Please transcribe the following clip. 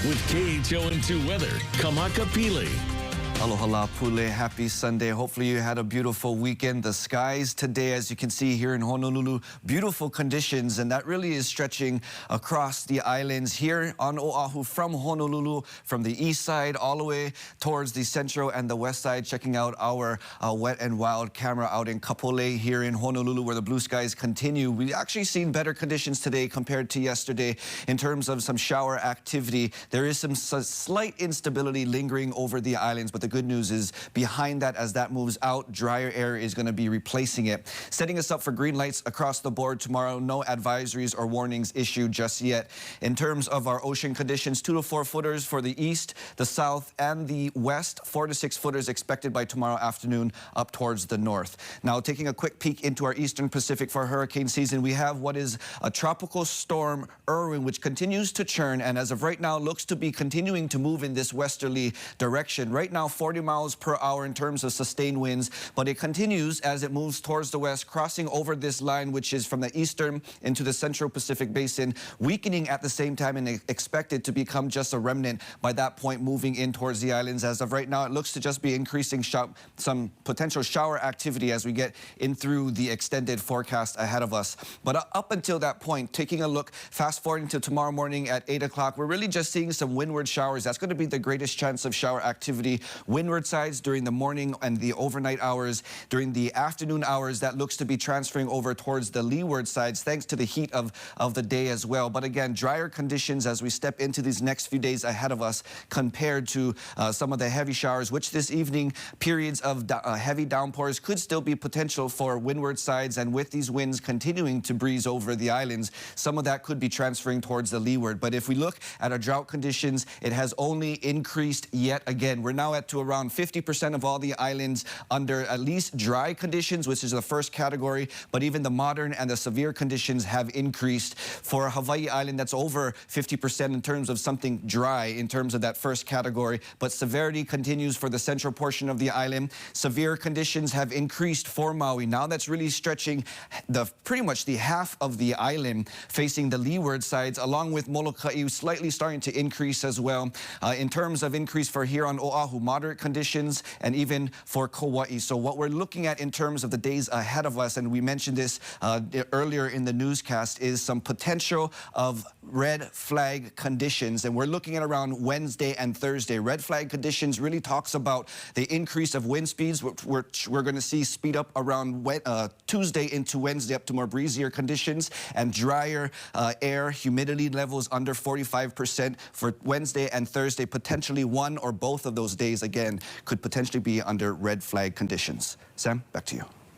with KHON2 Weather, Kamaka Pili. Aloha Pule, happy Sunday. Hopefully you had a beautiful weekend. The skies today, as you can see here in Honolulu, beautiful conditions, and that really is stretching across the islands here on Oahu from Honolulu, from the east side all the way towards the central and the west side. Checking out our wet and wild camera out in Kapolei here in Honolulu, where the blue skies continue. We've actually seen better conditions today compared to yesterday in terms of some shower activity. There is some slight instability lingering over the islands, but the good news is behind that, as that moves out, drier air is going to be replacing it, setting us up for green lights across the board tomorrow. No advisories or warnings issued just yet. In terms of our ocean conditions, 2 to 4 footers for the east, the south, and the west. 4 to 6 footers expected by tomorrow afternoon up towards the north. Now, taking a quick peek into our eastern Pacific for hurricane season, we have what is a tropical storm, Irwin, which continues to churn, and as of right now looks to be continuing to move in this westerly direction. Right now, 40 miles per hour in terms of sustained winds, but it continues as it moves towards the west, crossing over this line, which is from the eastern into the central Pacific basin, weakening at the same time and expected to become just a remnant by that point, moving in towards the islands. As of right now, it looks to just be increasing some potential shower activity as we get in through the extended forecast ahead of us. But up until that point, taking a look, fast forwarding to tomorrow morning at 8 o'clock, we're really just seeing some windward showers. That's going to be the greatest chance of shower activity. Windward sides during the morning and the overnight hours. During the afternoon hours, that looks to be transferring over towards the leeward sides, thanks to the heat of the day as well. But again, drier conditions as we step into these next few days ahead of us compared to some of the heavy showers, which this evening, periods of heavy downpours could still be potential for windward sides. And with these winds continuing to breeze over the islands, some of that could be transferring towards the leeward. But if we look at our drought conditions, it has only increased yet again. We're now at to around 50% of all the islands under at least dry conditions, which is the first category, but even the modern and the severe conditions have increased. For Hawaii Island, that's over 50% in terms of something dry in terms of that first category, but severity continues for the central portion of the island. Severe conditions have increased for Maui. Now that's really stretching pretty much the half of the island facing the leeward sides, along with Molokai slightly starting to increase as well. In terms of increase for here on Oahu, moderate conditions, and even for Kauai. So what we're looking at in terms of the days ahead of us, and we mentioned this earlier in the newscast, is some potential of red flag conditions. And we're looking at around Wednesday and Thursday. Red flag conditions really talks about the increase of wind speeds, which we're going to see speed up around Tuesday into Wednesday up to more breezier conditions and drier air, humidity levels under 45% for Wednesday and Thursday. Potentially one or both of those days again could potentially be under red flag conditions. Sam, back to you.